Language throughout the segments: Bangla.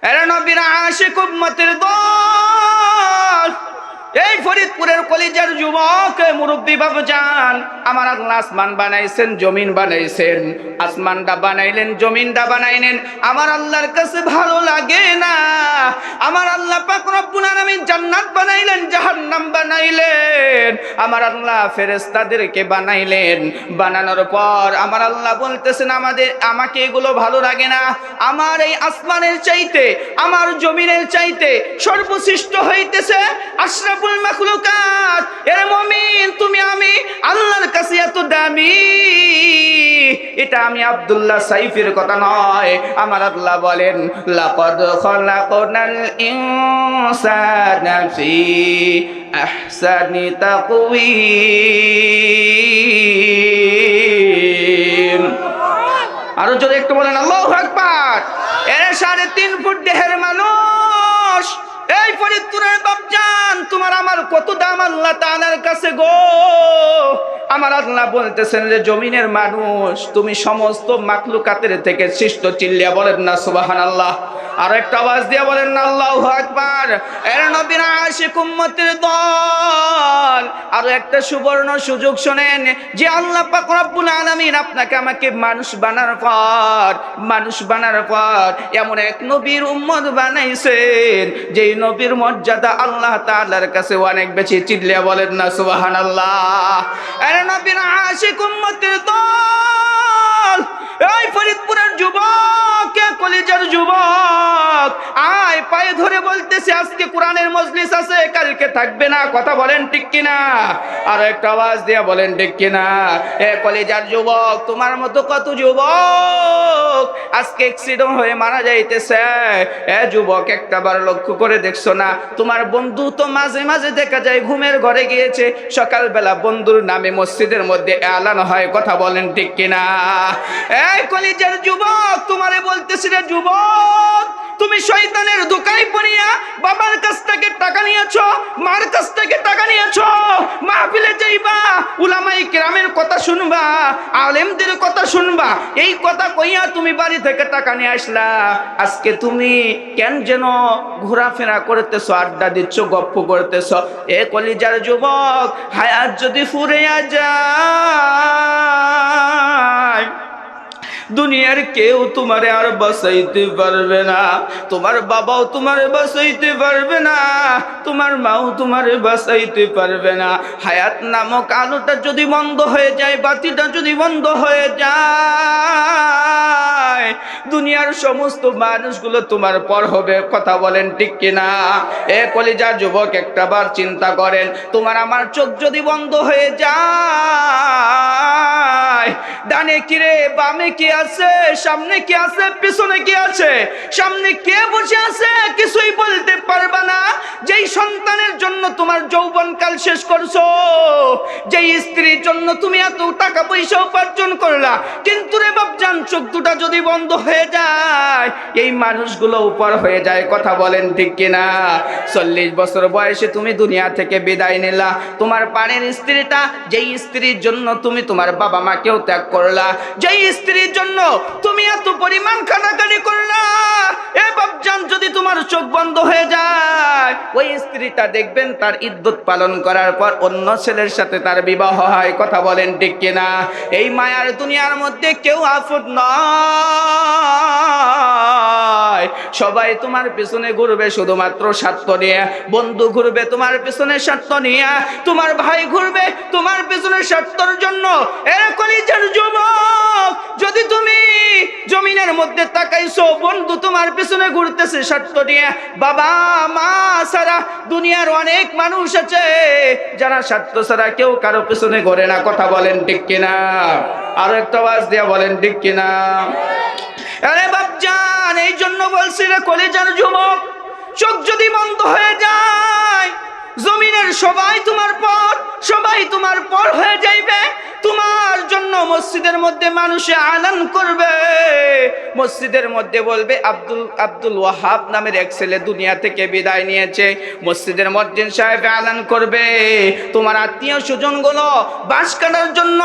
এরা নবীর আশিক উম্মতের দল। এই ফরিদপুরের কলিজার যুবক মুরব্বী বাবুজান, আমার আল্লাহ আসমান বানাইছেন, জমিন বানাইছেন। আসমানটা বানাইলেন, জমিনটা বানাইলেন, আমার আল্লাহর কাছে ভালো লাগে না। আমার আল্লাহ পাক রব্বুল আলামিন জান্নাত বানাইলেন, জাহান্নাম বানাইলেন। আমার আল্লাহ ফেরেশতাদেরকে বানাইলেন। বানানোর পর আমার আল্লাহ বলতেছেন আমাকে এগুলো ভালো লাগে না। আমার এই আসমানের চাইতে, আমার জমিনের চাইতে সর্বশ্রেষ্ঠ হইতেছে আশরাফুল মাখলুকাত। এর মুমিন, তুমি আমি আল্লাহর কাছে এত দামি। এটা আমি আব্দুল্লাহ সাইফের কথা নয়। আমার আল্লাহ বলেন, লাকাদ খালাকনাল ইনসানা ফি আহসানি তাকওয়িম। আরো জোরে একটু বলেন আল্লাহু আকবার। এর 3.5 ফুট দেহের মানুষ। এই ফরিদপুরের বাপজান, তোমার আমার কত দাম আল্লাহ তাআলার কাছে গো। আমার আল্লাহ বলতেছেন যে জমিনের মানুষ, তুমি সমস্ত মাখলুকাতের থেকে শ্রেষ্ঠ। চিল্লিয়া বলেন না সুবহানাল্লাহ। আর একটা আওয়াজ দিয়ে বলেন না আল্লাহু আকবার। এর নবীর আশিক উম্মতের দল। আর একটা সুবর্ণ সুযোগ শুনেন, যে আল্লাহ পাক রব্বুল আলামিন আপনাকে আমাকে মানুষ বানার পর এমন এক নবীর উম্মত বানাইছেন, যেই নবীর মর্যাদা আল্লাহ তাআলার কাছে অনেক বেশি। চিল্লিয়া বলেন না সুবহানাল্লাহ। এর নবীর আশিক উম্মতের দল। এই ফরিদপুরের যুবক, কলিজার যুবক, আয় পায়ে ধরে বলতেছে, আজকে কোরআনের মজলিস আছে, কালকে থাকবে না। কথা বলেন ঠিক কিনা? আর একটা আওয়াজ দিয়ে বলেন ঠিক কিনা? এ কলিজার যুবক, তোমার মতো কত যুবক আজকে অ্যাক্সিডেন্ট হয়ে মারা যাইতেছে। এ যুবক, একটাবার লক্ষ্য করে দেখছো না? তোমার বন্ধু তো মাঝে মাঝে দেখা যায় ঘুমের ঘরে গিয়েছে, সকালবেলা বন্ধুর নামে মসজিদের মধ্যে এলান হয়। কথা বলেন ঠিক কিনা? এই কলিজার যুবক, তোমারে বলতেছি রে যুবক, তুমি শয়তানের ধোঁকায় পড়িয়া বাবার কাছ থেকে টাকা নিয়েছো, মার কাছ থেকে টাকা নিয়েছো। মাহফিলে যাইবা, উলামায়ে কেরামের কথা শুনবা, আলেমদের কথা শুনবা, এই কথা কইয়া তুমি বাড়ি থেকে টাকা নিয়ে আসলা। আজকে তুমি কেন যেন ঘোরাফেরা করতেছো, আড্ডা দিচ্ছ, গপ্প করতেছো। এ কলিজার যুবক, হায়াত যদি ফুরিয়া যায়, দুনিয়ার কেউ তোমারে আর বাঁচাইতে পারবে না। তোমার বাবাও তোমারে বাঁচাইতে পারবে না, তোমার মাও তোমারে বাঁচাইতে পারবে না। হায়াত নামক আলোটা যদি বন্ধ হয়ে যায়, বাতিটা যদি বন্ধ হয়ে যায়, দুনিয়ার সমস্ত মানুষগুলো তোমার পর হবে। কথা বলেন ঠিক কিনা? এ কলিজার যুবক, একটাবার চিন্তা করেন, তোমার আমার চোখ যদি বন্ধ হয়ে যায়, ডানে কি রে, বামে কি আছে, সামনে কি আছে, পিছনে কি আছে, সামনে কে বসে আছে কিছুই বলতে পারবা না। যেই সন্তানের জন্য তোমার যৌবনকাল শেষ করছো, যেই স্ত্রীর জন্য তুমি এত টাকা পয়সা উপার্জন করলা, কিন্তু রে বাপজান, চোখ দুটা যদি বন্ধ হয়ে যায়, এই মানুষগুলো উপর হয়ে যায়। কথা বলেন ঠিক কিনা? 40 বছর বয়সে তুমি দুনিয়া থেকে বিদায় নিলা। তোমার পানের স্ত্রীটা, যেই স্ত্রীর জন্য তুমি তোমার বাবা মাকেও ত্যাগ করলা, যেই স্ত্রীর জন্য তুমি এত পরিমাণ কানাকানি করলা, এ বাপজান, যদি তোমার চোখ বন্ধ হয়ে যায়, ওই স্ত্রীটা দেখবেন তার ইদ্যত পালন করার পর অন্য ছেলের সাথে তার বিবাহ হয়। কথা বলেন ঠিক কিনা? এই মায়ার দুনিয়ার মধ্যে কেউ আফত নয়। সবাই তোমার পিছনে ঘুরবে শুধুমাত্র স্বার্থ নিয়ে। বন্ধু ঘুরবে তোমার পিছনে স্বার্থ নিয়ে, তোমার ভাই ঘুরবে তোমার পিছনে স্বার্থের জন্য। এরকমই যুবক, যদি তুমি জমিনের মধ্যে তাকাইছো, বন্ধু তোমার পিছনে ঘুরতেছে স্বার্থ নিয়ে। বাবা মা ছাড়া দুনিয়ার অনেক মানুষ আছে যারা স্বার্থ ছাড়া কেউ কারো পিছনে ঘোরে না। কথা বলেন ঠিক কিনা? আরো একটা আওয়াজ দিয়া বলেন ঠিক কিনা? আরে বাপজান, এই জন্য বলছি রে কলিজার যুবক, চোখ যদি বন্ধ হয়ে যায়, জমিনের সবাই তোমার পর, সবাই তোমার পর হয়ে যাইবে। তোমার জন্য মসজিদের মধ্যে মানুষে আলান করবে, মসজিদের মধ্যে বলবে আব্দুল ওয়াহাব নামের এক ছেলে দুনিয়া থেকে বিদায় নিয়েছে। মসজিদের মুয়াজ্জিন সাহেব আলান করবে, তোমার আত্মীয় স্বজনগুলো বাঁশ কাটার জন্য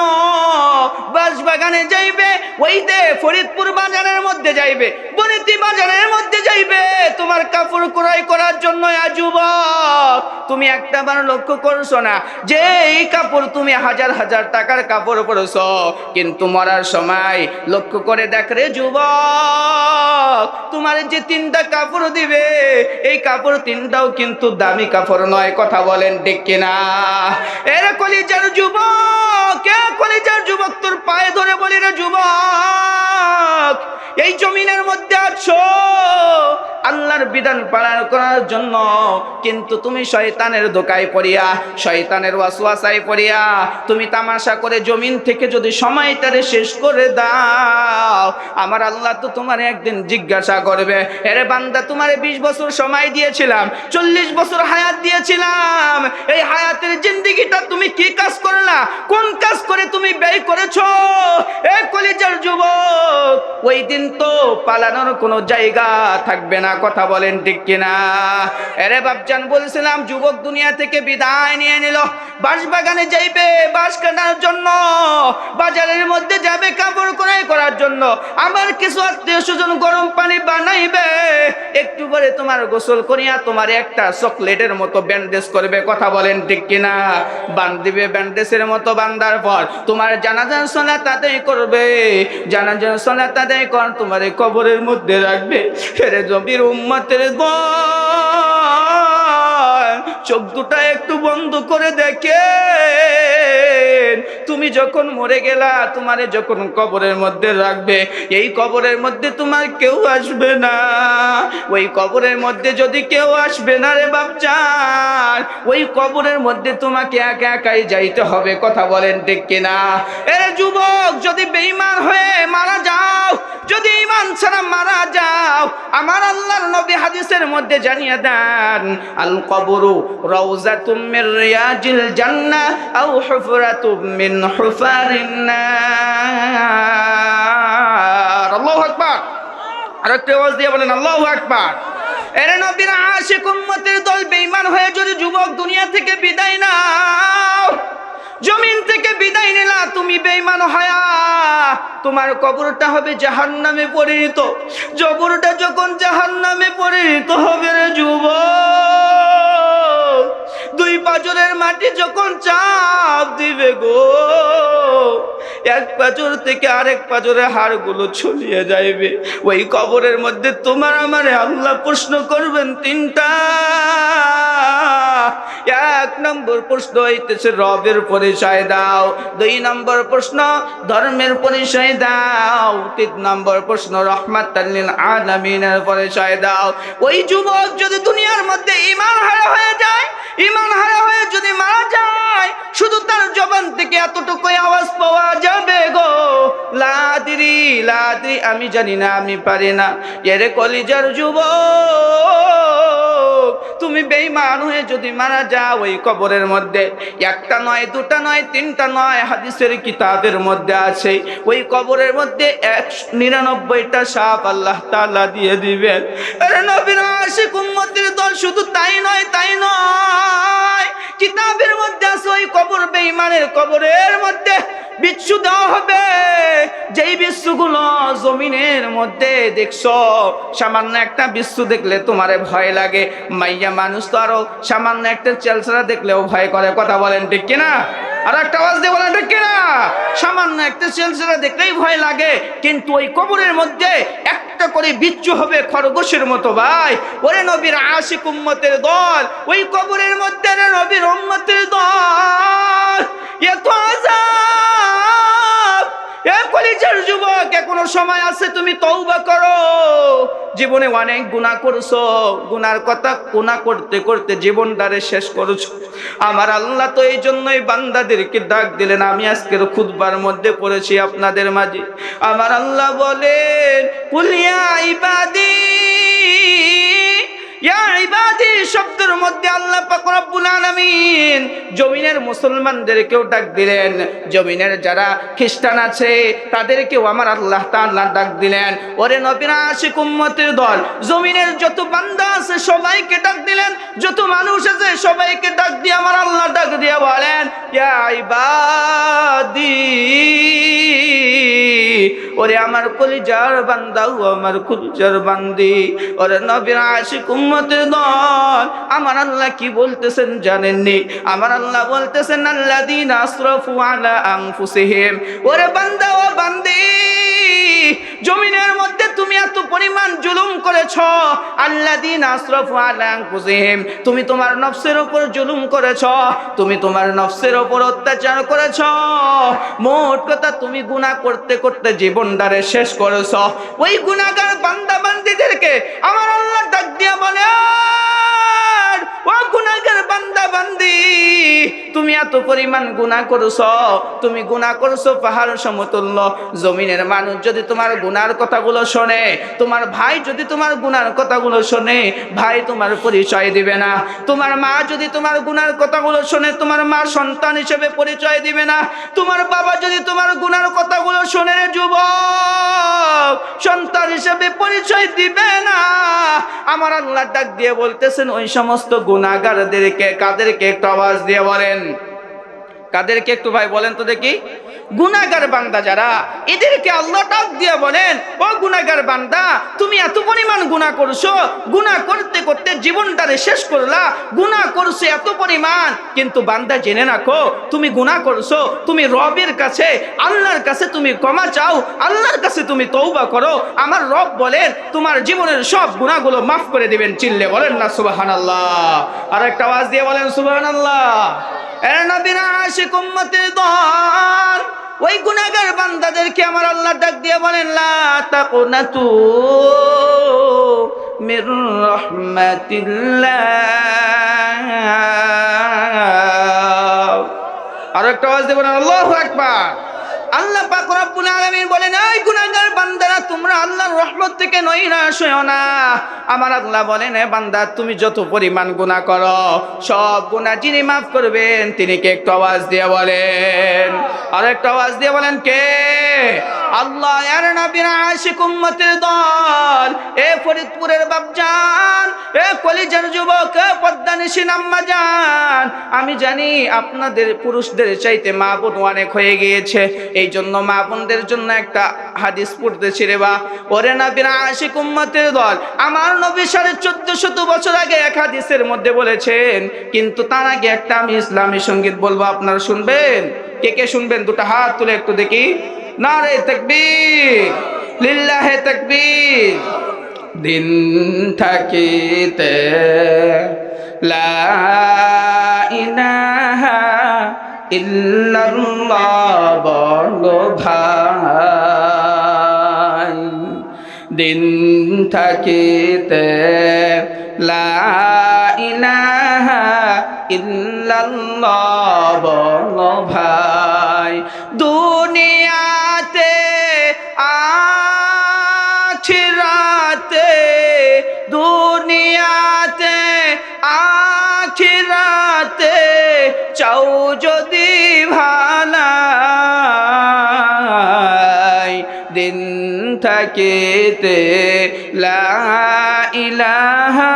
বাঁশ বাগানে যাইবে, ওই দে ফরিদপুর বাজারের মধ্যে যাইবে, বনিতি বাজারের মধ্যে যাইবে, কাপড় ক্রয় করার জন্য। যুবক, তুমি একটাবার লক্ষ্য করছো না যে এই কাপড় তুমি হাজার হাজার টাকার কাপড় পরেছো, কিন্তু মরার সময় লক্ষ্য করে দেখ রে যুবক, তোমার যে তিনটা কাপড় দিবে এই কাপড় তিনটাও কিন্তু দামি কাপড় নয়। কথা বলেন ঠিক কিনা? এর কলিজার যুবক, কলিজার যুবক, তোর পায়ে ধরে বলি রে যুবক, এই জমিনের মধ্যে আছো আল্লাহর বিধান পালন করার জন্য, কিন্তু তুমি শয়তানের ধোঁকায় পড়িয়া, শয়তানের ওয়াসওয়াসায় পড়িয়া তুমি তামাশা করে জমিন থেকে যদি সময়টারে শেষ করে দাও, আমার আল্লাহ তো তোমার একদিন জিজ্ঞাসা করবে, এরে বান্দা তোমারে 20 বছর সময় দিয়েছিলাম, 40 বছর হায়াত দিয়েছিলাম, এই হায়াতের জিন্দেগিটা তুমি কি কাজ করলা, কোন কাজ করে তুমি ব্যয় করেছো? এ কলিজার যুবক, ওই দিন তো পালানোর কোনো জায়গা থাকবে না। কথা বলেন ঠিক কিনা? এরে বাপজান, বলছিলাম যুবক দুনিয়া থেকে বিদায় নিয়ে নিল, বাঁশবাগানে যাইবে বাঁশ কাটার জন্য, বাজারের মধ্যে যাবে কাপড় ক্রয় করার জন্য, আবার কিছু আত্মীয় স্বজন গরম পানি বানাইবে, একটু পরে তোমার গোসল করিয়া তোমার একটা চকলেটের মতো ব্যান্ডেজ করবে। কথা বলেন ঠিক কিনা? বান্ধিবে ব্যান্ডেজের মতো, বান্ধার পর তোমার জানাজার সালাত আদায় করবে, জানাজার সালাত আদায় কর তোমার কবরের মধ্যে রাখবে। হেরে জমির উম্মতের দল, চোখ দুটা একটু বন্ধ করে দেখে, তুমি যখন মরে গেলা, তোমারে যখন কবরের মধ্যে রাখবে, এই কবরের মধ্যে তোমার কেউ আসবে না। ওই কবরের মধ্যে যদি কেউ আসবে না রে বাপজান, ওই কবরের মধ্যে তোমাকে একা একাই যাইতে হবে। কথা বলেন ঠিক কিনা? এরে যুবক, যদি বেঈমান হয়ে মারা যাও, যদি ঈমান ছাড়া মারা যাও, আমার আল্লাহর নবী হাদিসের মধ্যে জানিয়ে দেন, আল কবরু রাউযাতুম মির রিয়াজিল জান্নাহ আও হুফরাতুম মিন হুফারিন নার। আল্লাহু আকবার। আরেকটা আওয়াজ দিয়ে বলেন আল্লাহু আকবার। এরে নবীর আশিক উম্মতের দল, বেঈমান হয়ে যদি যুবক দুনিয়া থেকে বিদায় নাও, জমিন থেকে বিদায় নিলা, তুমি বেঈমান হয়া, তোমার কবরটা হবে জাহান্নামে পরিণত। কবরটা যখন জাহান্নামে পরিণত হবে রে যুবক, দুই পাঁজরের মাটি যখন চাপ দিবে গো, এক পাঁজর থেকে আরেক পাঁজরের হাড়গুলো ছড়িয়ে যাইবে। ওই কবরের মধ্যে তোমার আমারে আল্লাহ প্রশ্ন করবেন তিনটা। এক নম্বর প্রশ্ন হইতেছে রবের পরিচয় দাও, 2 নম্বর প্রশ্ন ধর্মের পরিচয় দাও, 3 নম্বর প্রশ্ন রহমাতাল লিল আলামিনের পরিচয় দাও। ওই যুবক যদি দুনিয়ার মধ্যে ঈমান হারা হয়ে যায়, ঈমান হারা হয়ে যদি মারা যায়, শুধু তার জবান থেকে এতটুকুই আওয়াজ পাওয়া যাবে গো, লাদ্রি লাদ্রি, আমি জানি না, আমি পারি না। এরে কলিজার যুবক, তুমি বেঈমান হয়ে যদি মারা যাও, ওই কবরের মধ্যে একটা নয়, দুটা নয়, তিনটা নয়, হাদিসের কিতাবের মধ্যে আছে, ওই কবরের মধ্যে 99টা সাপ আল্লাহ তাআলা দিয়ে দিবেন। আরে নবীর আশিক উম্মতের দল, শুধু তাই নয়, তাই নয়, কিতাবের মধ্যে আছে ওই কবর, বেঈমানের কবরের মধ্যে বিচ্ছু দেওয়া হবে। যেই বিচ্ছুগুলো জমিনের মধ্যে দেখছো, সামান্য একটা বিচ্ছু দেখলে তোমারে ভয় লাগে, মাইয়া মানুষ তো আরো সামান্য একটা চেলছাড়া দেখলেও ভয় করে। কথা বলেন ঠিক কিনা? আর একটা আওয়াজ দিয়ে বলেন ঠিক কিনা? সামান্য একটা চেলছাড়া দেখলেই ভয় লাগে, কিন্তু ওই কবরের মধ্যে একটা করে বিচ্ছু হবে খরগোশের মতো। ভাই, ওরে নবীর আশিক উম্মতের দল, ওই কবরের মধ্যে রে নবীর উম্মতের দল, এত আযাব। এ কলিজার যুবক, এখনো সময় আছে, তুমি তওবা করো। জীবনে অনেক গুনাহ করছো, গুনার কথা গুনাহ করতে করতে জীবনটারে শেষ করেছো। আমার আল্লাহ তো এই জন্যই বান্দাদেরকে ডাক দিলেন। আমি আজকের খুতবার মধ্যে পড়েছি আপনাদের মাঝে, আমার আল্লাহ বলেন, কুল ইয়া ইবাদি, ইয়া ইবাদি শব্দের মধ্যে আল্লাহ পাক রব্বুল আলামিন জমিনের মুসলমানদেরকেও ডাক দিলেন, জমিনের যারা খ্রিস্টান আছে তাদেরকেও আমার আল্লাহ তাআলা ডাক দিলেন। ওরে নবীর আশিক উম্মতের দল, জমিনের যত বান্দা আছে সবাইকে ডাক দিলেন, যত মানুষ আছে সবাইকে ডাক দিয়ে আমার আল্লাহ ডাক দিয়ে বলেন, ইয়া ইবাদি ওরে আমার কলিজার বান্দা ও আমার কলিজার বান্দি, ওরে নবীর আশিক উম্মতের দল, আমার আল্লাহ কি বলতেছেন জানেননি? আমার আল্লাহ বলতেছেন আল্লাযীনা আসরাফু আলা আনফুসিহিম। ওরে বান্দা ও বান্দি, জমিনের মধ্যে তুমি এত পরিমাণ জুলুম করেছ, আল্লাযীনা আসরাফু আলা আনফুসিহিম, তুমি তোমার নফসের উপর জুলুম করেছ, তুমি তোমার নফসের উপর অত্যাচার করেছ। মোট কথা তুমি গুনাহ করতে করতে জীবনটারে শেষ করেছ। ওই গুনাহগার বান্দা বান্দীদেরকে আমার আল্লাহ ডাক দিয়া বলে, ও গুনাহগার বান্দা বান্দি, তুমি এত পরিমাণ গুনাহ করছো, তুমি গুনাহ করছো পাহাড় সমতুল্য। জমিনের মানুষ যদি তোমার গুনার কথাগুলো শোনে, তোমার ভাই যদি তোমার গুনার কথাগুলো শোনে, ভাই তোমার পরিচয় দিবে না। তোমার মা যদি তোমার গুনার কথাগুলো শোনে, তোমার মা সন্তান হিসেবে পরিচয় দিবে না। তোমার বাবা যদি তোমার গুনার কথাগুলো শোনে, যুবক সন্তান হিসেবে পরিচয় দিবে না। আমার আল্লাহ ডাক দিয়ে বলতেছেন ওই সমস্ত গুনাহগারদেরকে, কাদেরকে একটু আওয়াজ দিয়ে বলেন, কাদেরকে একটু ভাই বলেন তো দেখি? গুনাহগার বান্দা যারা, এদেরকে আল্লাহ ডাক দিয়ে বলেন, ও গুনাহগার বান্দা, তুমি এত পরিমাণ গুনাহ করছো, গুনাহ করতে করতে জীবনটারে শেষ করলা, গুনাহ করছো এত পরিমাণ। কিন্তু বান্দা জেনে রাখো, তুমি গুনাহ করছো, তুমি রবের কাছে, আল্লাহর কাছে তুমি ক্ষমা চাও, আল্লাহর কাছে তুমি তওবা করো। আমার রব বলেন তোমার জীবনের সব গুনাহগুলো মাফ করে দিবেন। চিল্লে বলেন না সুবহানাল্লাহ? আর একটা আওয়াজ দিয়ে বলেন সুবহানাল্লাহ। এ নবীর আশিক উম্মতের দল, ওই গুনাহগার বান্দাদেরকে আমার আল্লাহ ডাক দিয়ে বলেন, লা তাকুনাতু মির রাহমাতিল্লাহ। আর একটা আওয়াজ দিয়ে বলেন আল্লাহু আকবার। আল্লাহ পাক রব্বুল আলামিন বলেন, এই গুনাহগার বান্দারা, তোমরা আল্লাহর রহমত থেকে নৈরাশ হয়ো না। আমার আল্লাহ বলেন, এ বান্দা, তুমি যত পরিমাণ গুনাহ করো, সব গুনাহ যিনি মাফ করবেন তিনি কে? একটু আওয়াজ দিয়ে বলেন, আর একটা আওয়াজ দিয়ে বলেন কে? আল্লাহ। এর নবীর আশিক উম্মতের দল, এ ফরিদপুরের বাপজান, এ কলিজার যুবক, এ পদ্মানিশীন আম্মা জান, আমি জানি আপনাদের পুরুষদের চাইতে মা বোন অনেক হয়ে গিয়েছে। এই জন্য মা বোনদের জন্য একটা হাদিস পড়তেছি রে বা। ওরে নবীর আশিক উম্মতের দল, আমার নবী 1450 বছর আগে এক হাদিসের মধ্যে বলেছেন, কিন্তু তার আগে একটা আমি ইসলামী সঙ্গীত বলবো, আপনারা শুনবেন? কে কে শুনবেন? দুটো হাত তুলে একটু দেখি। নারে তাকবীর, লিল্লাহে তাকবীর। দিন থাকিতে লা ইলাহা ইল্লাল্লাহ বলো ভাই, দিন থাকিতে লা ইলাহা ইল্লাল্লাহ বলো ভাই। দুনিয়াতে আখিরাতে, দুনিয়াতে আখিরাতে চাও যদি ভালাই, দিন থাকিতে লা ইলাহা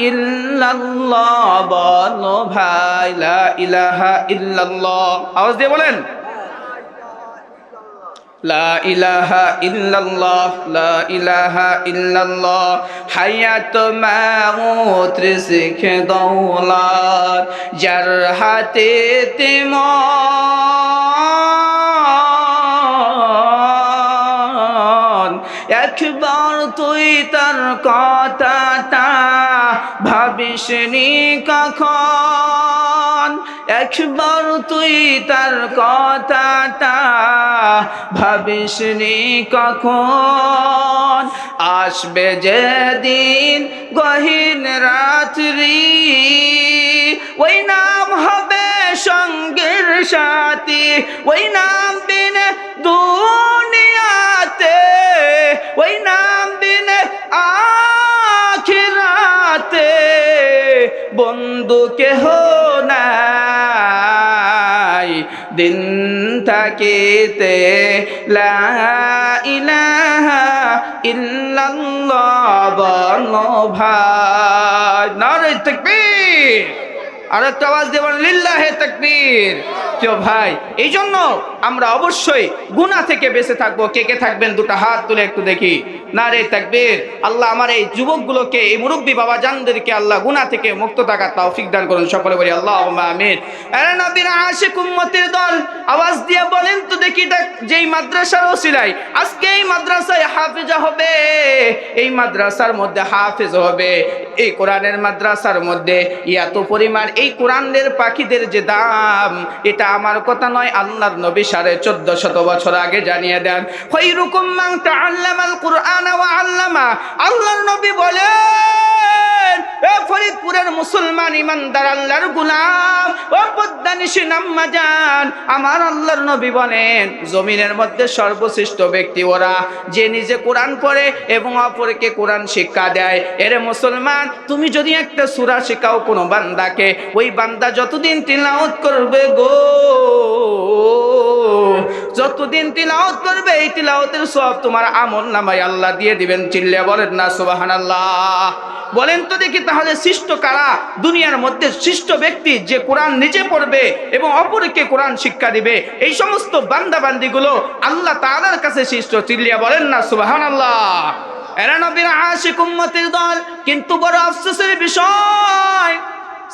ইল্লাল্লাহ বলো ভাই, লা ইলাহা ইল্লাল্লাহ। আওয়াজ দিয়ে বলেন, লা ইলাহা ইল্লাল্লাহ, লা ইলাহা ইল্লাল্লাহ। হায়াত মাউত রিজক দৌলত যার হাতে তেমন, একবার তুই তার কথাটা ভাবিসনি কখন, একবার তুই তার কথাটা ভাবিসনি কখন। আসবে যেদিন গহীন রাত্রি, ওই নাম হবে সঙ্গের সাথী, ওই নাম বিনে দুনিয়াতে, ওই নাম বিনে আখিরাতে বন্ধু কেহ নাই। দিন থাকিতে লা ইলাহা ইল্লাল্লাহ বলো ভাই। নারে তাকবীর। আর একটা আওয়াজ দিয়ে বলেন লিল্লাহে তাকবীর। প্রিয় ভাই, এই জন্য আমরা অবশ্যই গুনাহ থেকে বেঁচে থাকবো। কে কে থাকবেন দুটো হাত তুলে একটু দেখি। নারে তাকবীর। আল্লাহ আমার এই যুবকগুলোকে, এই মুরব্বী বাবা জানদেরকে আল্লাহ গুনাহ থেকে মুক্ত থাকার তৌফিক দান করুন। সকলে বলি আল্লাহুম্মা আমিন। আরে নবীর আশিক উম্মতের দল, আওয়াজ দিয়ে বলেন তো দেখি, যেই মাদ্রাসার ওসিলায় আজকে এই মাদ্রাসায় হাফেজা হবে, এই মাদ্রাসার মধ্যে হাফেজ হবে, এই কোরআনের মাদ্রাসার মধ্যে এত পরিমাণ এই কোরআনের পাখিদের যে দাম, এটা আমার কথা নয়, আল্লাহর নবী 1450 বছর আগে জানিয়ে দেন। খায়রুকুম মান তাআল্লামাল কুরআন ওয়া আল্লামা। আল্লাহর নবী বলেন, এ ফরিদপুরের মুসলমান ইমানদার আল্লাহর গোলাম, ও পদ্মানিশিন আম্মা জান, আমার আল্লাহর নবী বলেন জমিনের মধ্যে সর্বশ্রেষ্ঠ ব্যক্তি ওরা যে নিজে কোরআন পড়ে এবং অপরকে কোরআন শিক্ষা দেয়। এরে মুসলমান, তুমি যদি একটা সূরা শেখাও কোনো বান্দাকে, ওই বান্দা যতদিন তিলাওয়াত করবে গো, যতদিন তিলাওয়াত করবে, এই তিলাওয়াতের সওয়াব তোমার আমলনামায় আল্লাহ দিয়ে দিবেন। চিল্লিয়ে বলেন না সুবহানাল্লাহ। বলেন তো দেখি, তাহলে সৃষ্ট কারা? দুনিয়ার মধ্যে সৃষ্ট ব্যক্তি যে কোরআন নিজে পড়বে এবং অপরকে কোরআন শিক্ষা দিবে। এই সমস্ত বান্দা বান্দিগুলো আল্লাহ তাআলার কাছে সৃষ্ট। চিল্লিয়ে বলেন না সুবহানাল্লাহ। এরা নবীর আশিক উম্মতের দল। কিন্তু বড় আফসোসের বিষয়,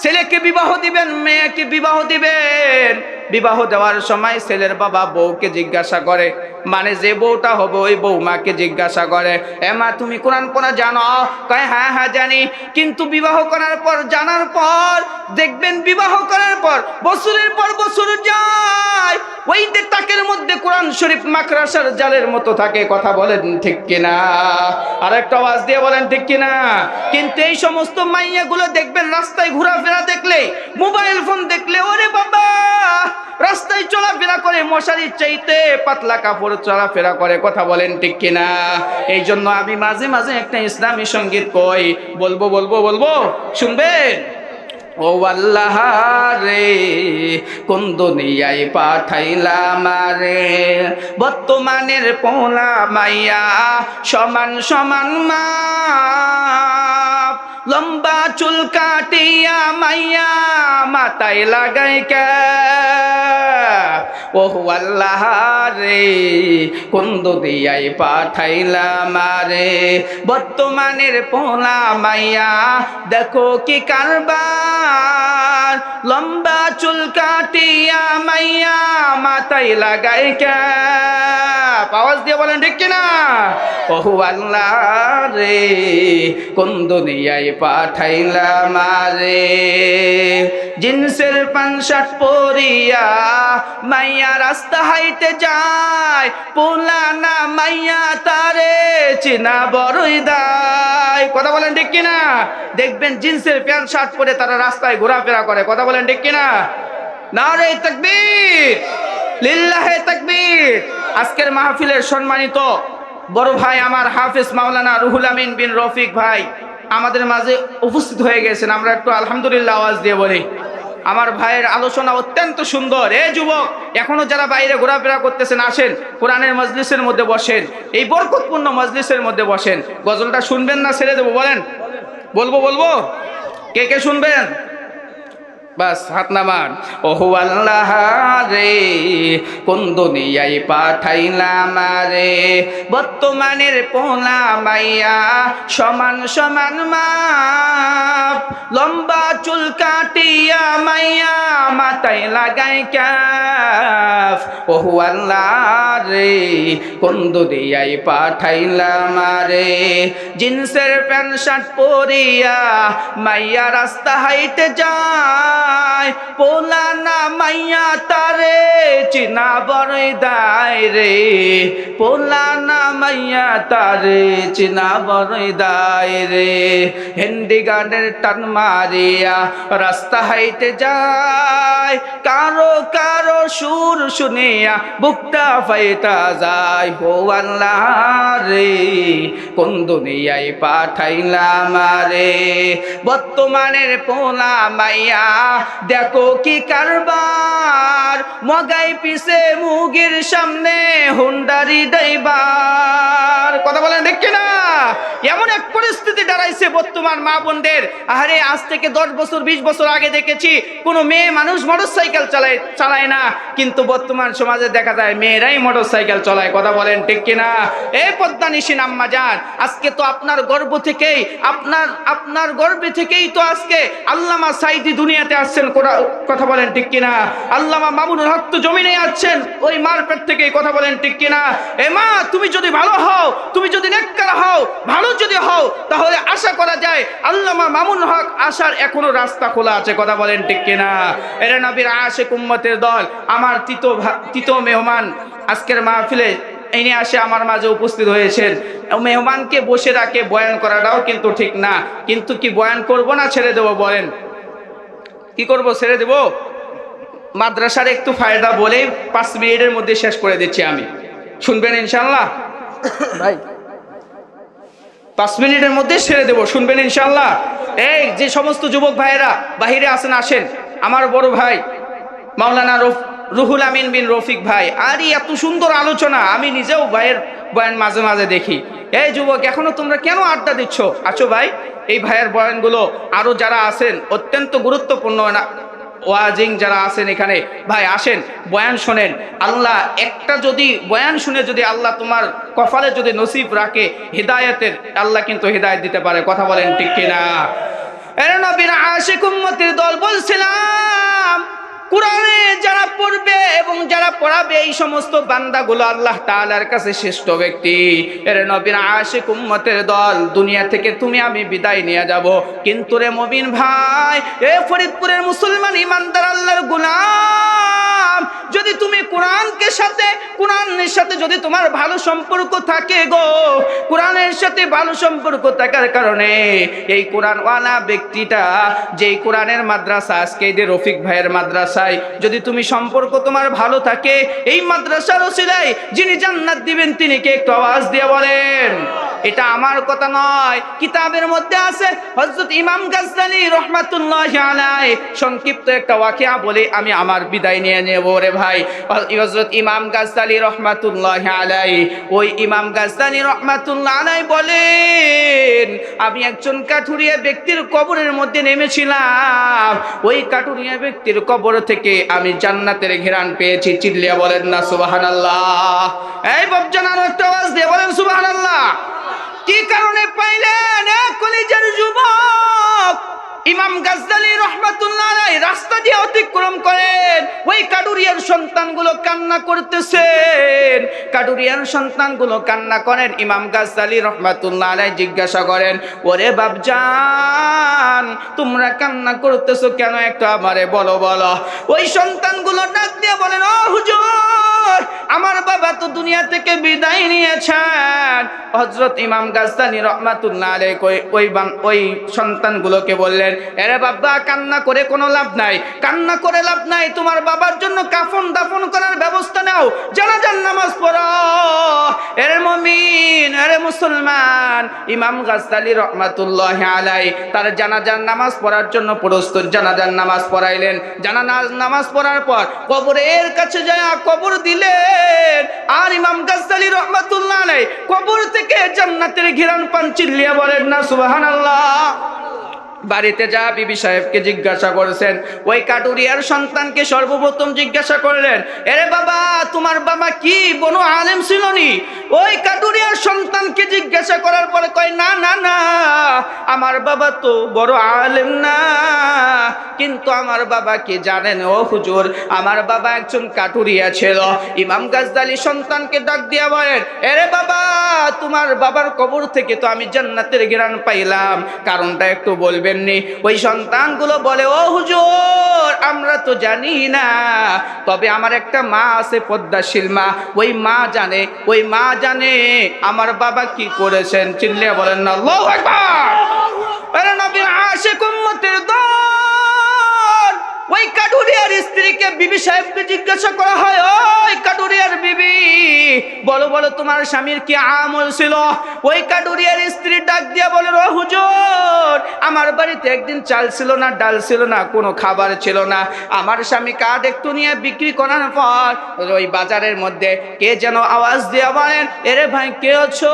ছেলেকে বিবাহ দিবেন, মেয়েকে বিবাহ দিবেন, বিবাহ দেওয়ার সময় ছেলের বাবা বউকে জিজ্ঞাসা করে, মানে যে বউটা হবে ওই বউ মাকে জিজ্ঞাসা করে, এ মা তুমি কোরআন পড়া জানো? কয় হ্যাঁ হ্যাঁ জানি। কিন্তু বিবাহ করার পর, জানার পর দেখবেন বিবাহ করার পর বছরের পর বছর যায়, ওই তাকের মধ্যে কোরআন শরীফ মাকড়াসার জালের মতো থাকে। কথা বলেন ঠিক কিনা? আর একটা আওয়াজ দিয়ে বলেন ঠিক কিনা? কিন্তু এই সমস্ত মাইয়াগুলো দেখবেন রাস্তায় ঘোরাফেরা দেখলে, মোবাইল ফোন দেখলে, ওরে বাবা, রাস্তায় চলাফেরা করে মশারির চাইতে পাতলা কাপড় চলাফেরা করে। কথা বলেন ঠিক কিনা? এই জন্য আমি মাঝে মাঝে একটা ইসলামী সঙ্গীত কই, বলবো বলবো বলবো, শুনবেন? ও আল্লাহ রে, কোন দুনিয়ায় পাঠাইলাম রে, বর্তমানের পোলা মাইয়া সমান সমান মা, লম্বা চুল কাটিয়া মাইয়া মাথায় লাগাই কে। ও আল্লাহ রে, কোন দুনিয়ায় পাঠাইলাম রে, বর্তমানের পোলা মাইয়া দেখো কি কারবার, লম্বা চুল কাটিয়া মাইয়া মাথায় লাগাই কে। আওয়াজ দিয়ে বলেন ঠিক কিনা? ও আল্লাহ রে, কোন দুনিয়ায় পাঠাইলাম রে, জিন্সের প্যান্ট শার্ট পরিয়া মাইয়া রাস্তা হাইতে যায়, পোলা না মাইয়া তারে চিনা বড়ই দায়। কথা বলেন ঠিক কিনা? দেখবেন জিন্সের প্যান্ট শার্ট পরে তারা রাস্তায় ঘোরাফেরা করে। কথা বলেন ঠিক কিনা? নারে তাকবীর, লিল্লাহে তাকবীর। আজকের মাহফিলের সম্মানিত বড় ভাই আমার হাফেজ মাওলানা রুহুল আমিন বিন রফিক ভাই আমাদের মাঝে উপস্থিত হয়ে গেছেন। আমরা একটু আলহামদুলিল্লাহ আওয়াজ দিয়ে বলি। আমার ভাইয়ের আলোচনা অত্যন্ত সুন্দর। এ যুবক, এখনো যারা বাইরে ঘোরাফেরা করতেছেন, আসেন কোরআনের মজলিসের মধ্যে বসেন, এই বরকতপূর্ণ মজলিসের মধ্যে বসেন। গজলটা শুনবেন না ছেড়ে দেবো? বলেন। বলবো বলবো, কে কে শুনবেন? বাস হাত নামান। ওহু আল্লাহ রে, কোন দুনিয়ায় পাঠাইলাম রে, বর্তমানের পোলা মাইয়া সমান সমান মাপ, লম্বা চুল কাটিয়া মাইয়া মাথায় লাগাই ক্যাপ। ওহু আল্লাহ রে, কোন দুনিয়ায় পাঠাইলাম রে, জিন্সের প্যান্ট শার্ট পরিয়া মাইয়া রাস্তা হাইটে যায়, পোলা না মাইয়া তারে চিনা বড়ই দায় রে, পোলা না মাইয়া তারে চিনা বড়ই দায় রে। হেন্ডি গার্ডের টান মারিয়া রাস্তা হাইটে যায়, যায়, কারো কারো সুর শুনিয়া বুকটা ফাইটা যায়। হো আল্লাহ রে, কোন দুনিয়ায় পাঠাইলা আমারে, বর্তমানের পোলা মাইয়া দেখো কি কারবার, মগাই পিছে মুগির সামনে হুন্ডারি ড্রাইভার। কথা বলেন ঠিক কিনা? এমন এক পরিস্থিতি দাঁড়াইছে বর্তমান মা বোনদের। আরে আজ থেকে 10 বছর 20 বছর আগে দেখেছি কোনো মেয়ে মানুষ মোটরসাইকেল চালায় না, কিন্তু বর্তমান সমাজে দেখা যায় মেয়েরাই মোটরসাইকেল চালায়। কথা বলেন ঠিক কিনা? এই পদ্মানিসীন আম্মা জান, আজকে তো আপনার গর্ভ থেকেই আপনার গর্ভে থেকেই তো আজকে আল্লামা সাইদি দুনিয়াতে আসছেন। কথা বলেন ঠিক কিনা? আল্লামা মামুনুল হক তো জমিনে আসছেন ওই মার পেট থেকেই। কথা বলেন ঠিক কিনা? এ মা, তুমি যদি ভালো হও, তুমি যদি নেককার হও, ভালো যদি হও, তাহলে আশা করা যায় আল্লামা মামুনুল হক আসার এখনো রাস্তা খোলা আছে। কথা বলেন ঠিক কিনা? এরা নবীর আশিক উম্মতের দল। আমার তৃতীয় মেহমান আজকের মাহফিলে ইনি আসে আমার মাঝে উপস্থিত হয়েছেন। মেহমানকে বসে রাখে বয়ান করাটাও কিন্তু ঠিক না, কিন্তু কি বয়ান করব না ছেড়ে দেব? বলেন কি করব? ছেড়ে দেব? মাদ্রাসার একটু ফায়দা বলে 5 মিনিটের মধ্যে শেষ করে দিচ্ছি আমি, শুনবেন ইনশাআল্লাহ? ভাই 5 মিনিটের মধ্যে ছেড়ে দেব, শুনবেন ইনশাআল্লাহ? এই যে সমস্ত যুবক ভাইয়েরা বাহিরে আছেন, আসেন। আমার বড় ভাই মাওলানা রুহুল আমিন বিন রফিক ভাই, আর এত সুন্দর আলোচনা, আমি নিজেও ভাইয়ের বয়ান মাঝে মাঝে দেখি। এই যুবক, এখনো তোমরা কেন আড্ডা দিচ্ছ? আছো ভাই, এই ভাইয়ের বয়ানগুলো আরো যারা আছেন অত্যন্ত গুরুত্বপূর্ণ না ওয়াজিং যারা আছেন এখানে, ভাই আসেন বয়ান শোনেন। আল্লাহ একটা যদি বয়ান শুনে যদি আল্লাহ তোমার কপালে যদি নসিব রাখে হিদায়াতের, আল্লাহ কিন্তু হিদায়াত দিতে পারে। কথা বলেন ঠিক কিনা? এর নবীর আশিক উম্মতের দল বলছিলাম, কুরআনে যারা পড়বে এবং যারা পড়াবে এই সমস্ত বান্দাগুলো আল্লাহ তাআলার কাছে শ্রেষ্ঠ ব্যক্তি। এর নবীর আশিক উম্মতের দল, দুনিয়া থেকে তুমি আমি বিদায় নিয়ে যাব, কিন্তু রে মুমিন ভাই, এ ফরিদপুরের মুসলমান ইমানদার আল্লাহর গোলাম, যদি তুমি কোরআনের সাথে যদি তোমার ভালো সম্পর্ক থাকে গো, কোরআনের সাথে ভালো সম্পর্ক থাকার কারণে এই কোরআনওয়ালা ব্যক্তিটা, যেই কোরআনের মাদ্রাসা আজকে এই যে রফিক ভাইয়ের মাদ্রাসায় যদি তুমি সম্পর্ক তোমার ভালো থাকে, এই মাদ্রাসার ওসিলায় যিনি জান্নাত দিবেন তিনি কে? একটু আওয়াজ দিয়ে বলেন। এটা আমার কথা নয়, কিতাবের মধ্যে আছে। হযরত ইমাম গাজদালী রাহমাতুল্লাহি আলাইহি সংক্ষিপ্ত একটা ওয়াকিয়া বলে আমি আমার বিদায় নিয়ে নেব রে ভাই। হযরত ইমাম গাজদালী রাহমাতুল্লাহি আলাইহি, ওই ইমাম গাজদালী রাহমাতুল্লাহি আলাইহি বলেন, আমি একজন কাঠুরিয়া ব্যক্তির কবরের মধ্যে নেমেছিলাম, ওই কাঠুরিয়া ব্যক্তির কবর থেকে আমি জান্নাতের ঘেরান পেয়েছি। চিল্লিয়া বলেন না সুবহানাল্লাহ? এই বাপজান আরো একটা আওয়াজ দিয়ে বলেন সুবহানাল্লাহ। কি কারণে পাইলেন কলিজার যুবক? ইমাম গাজদালী রাহমাতুল্লাহ আলাইহি রাস্তা দিয়ে অতিক্রম করেন, ওই কাঠুরিয়ার সন্তানগুলো কান্না করতেছেন। কাঠুরিয়ার সন্তানগুলো কান্না করেন, ইমাম গাজদালী রাহমাতুল্লাহ আলাইহি জিজ্ঞাসা করেন, ওরে বাপজান তোমরা কান্না করতেছো কেন? একটু আমারে বলো। ওই সন্তানগুলো ডাক দিয়ে বলেন, ও হুজুর, আমার বাবা তো দুনিয়া থেকে বিদায় নিয়েছেন। হযরত ইমাম গাজদালী রাহমাতুল্লাহ আলাইহি ওই সন্তানগুলোকে বললেন, আরে বাবা, কান্না করে কোনো লাভ নাই, কান্না করে লাভ নাই, তোমার বাবার জন্য কাফন দাফন করার ব্যবস্থা নাও, জানাজার নামাজ পড়ো। এরে মুমিন, এরে মুসলমান, ইমাম গাজদালী রাহমাতুল্লাহি আলাইহি তার জানাজার নামাজ পড়ার জন্য প্রস্তুত। জানাজার নামাজ পড়াইলেন, জানাজার নামাজ পড়ার পর কবরের কাছে যায় কবর দিলেন, আর ইমাম গাজদালী রাহমাতুল্লাহি আলাইহি কবর থেকে জান্নাতের ঘিরান পান। চিল্লিয়া বলেন না সুবহানাল্লাহ? বাড়িতে যা বিবি সাহেবকে জিজ্ঞাসা করেছেন, ওই কাটুরিয়ার সন্তানকে সর্বপ্রথম জিজ্ঞাসা করলেন, এরে বাবা, তোমার বাবা কি বড় আলেম ছিল নি? ওই কাটুরিয়ার সন্তানকে জিজ্ঞাসা করার পরে কয়, না না না, আমার বাবা তো বড় আলেম না, কিন্তু আমার বাবা কি জানেন ও হুজুর, আমার বাবা একজন কাটুরিয়া ছিল। ইমাম গাজদালী সন্তানকে ডাক দিয়া বলেন, এরে বাবা, তোমার বাবার কবর থেকে তো আমি জান্নাতের ঘ্রাণ পাইলাম, কারণটা একটু বলবেন নি? ওই সন্তানগুলো বলে, ও হুজুর, আমরা তো জানি না, তবে আমার একটা মা আছে, পদ্মাশীল মা, ওই মা জানে আমার বাবা কি করেছেন। চিল্লিয়া বলেন না আল্লাহু আকবার? আরে নবীর আশিক উম্মতের দল, ওই কাঠুরিয়ার দিকে বিবি সাহেবকে জিজ্ঞাসা করা হয়, ওই কাটুরিয়ার বিবি, বলো বলো তোমার স্বামীর কি আমল ছিল? ওই কাটুরিয়ার স্ত্রী ডাক দিয়া বলে, ও হুজুর, আমার বাড়িতে একদিন চাল ছিল না, ডাল ছিল না, কোনো খাবার ছিল না। আমার স্বামী কাঠ একটু নিয়ে বিক্রি করার পর ওই বাজারের মধ্যে কে যেন আওয়াজ দিয়ে বলেন, এরে ভাই কে আছো?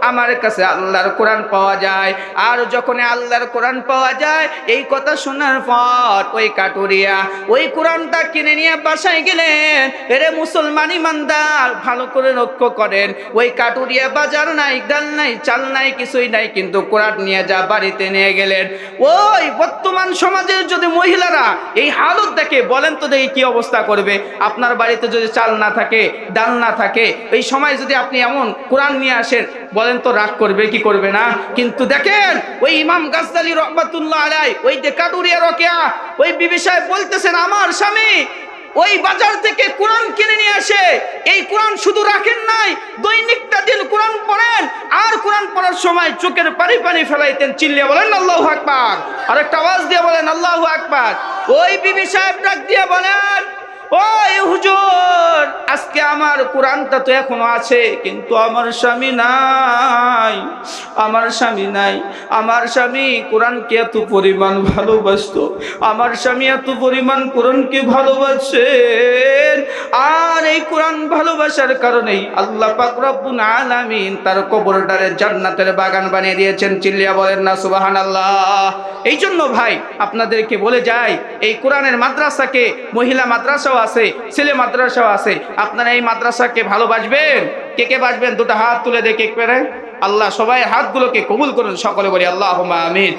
আমার কাছে আল্লাহর কোরআন পাওয়া যায়। আর যখন আল্লাহর কোরআন পাওয়া যায়, এই কথা শোনার পর ওই কাটুরিয়া ওই কোরআনটা কিনে নিয়ে বাসায় গেলেন। এরে মুসলমান ইমানদার, ভালো করে লক্ষ্য করেন, ওই কাটুরিয়া বাজার নাই, ডাল নাই, চাল নাই, কিছুই নাই, কিন্তু কোরআন নিয়ে যা বাড়িতে নিয়ে গেলেন। ওই বর্তমান সমাজের যদি মহিলারা এই হালত দেখে, বলেন তো দেখি কি অবস্থা করবে? আপনার বাড়িতে যদি চাল না থাকে, ডাল না থাকে, এই সময় যদি আপনি এমন কোরআন নিয়ে আসেন, বলেন তো রাগ করবে কি করবে না? কিন্তু দেখেন ওই ইমাম গাজ্জালী রহমাতুল্লাহ আলাইহি, ওই যে কাটুরিয়া রোকেয়া, ওই বিবি সাহেব বলতেছেন, আমার স্বামী ওই বাজার থেকে কোরআন কিনে নিয়ে আসে। এই কোরআন শুধু রাখেন নাই, দৈনিকটা দিন কোরআন পড়েন, আর কোরআন পড়ার সময় চোখের পানি পানি ফেলাইতেন। চিল্লিয়ে বলেন আল্লাহু আকবার, আর একটা আওয়াজ দিয়ে বলেন আল্লাহু আকবার। ওই বিবি সাহেব ডাক দিয়ে বলেন, ওই হুজুর, আজকে আমার কোরআনটা তো এখনো আছে, কিন্তু আমার স্বামী নাই, আমার স্বামী নাই। আমার স্বামী কোরআনকে এত পরিমাণ ভালোবাসতো, আমার স্বামী এত পরিমাণ কোরআনকে ভালোবাসেন, আর এই কোরআন ভালোবাসার কারণেই আল্লাহ পাক রব্বুল আলামিন তার কবরটারে জান্নাতের বাগান বানিয়ে দিয়েছেন। চিল্লিয়া বলেন না সুবহানাল্লাহ। এই জন্য ভাই আপনাদেরকে বলে যাই, এই কোরআনের মাদ্রাসাকে, মহিলা মাদ্রাসাও আছে, ছেলে মাদ্রাসাও আছে, আপনারা এই মাদ্রাসাকে ভালোবাসবেন? কে কে বাসবেন? দুটো হাত তুলে দেখে পেরে। আল্লাহ সবাই হাতগুলোকে কবুল করুন, সকলে বলি আল্লাহুম্মা আমিন।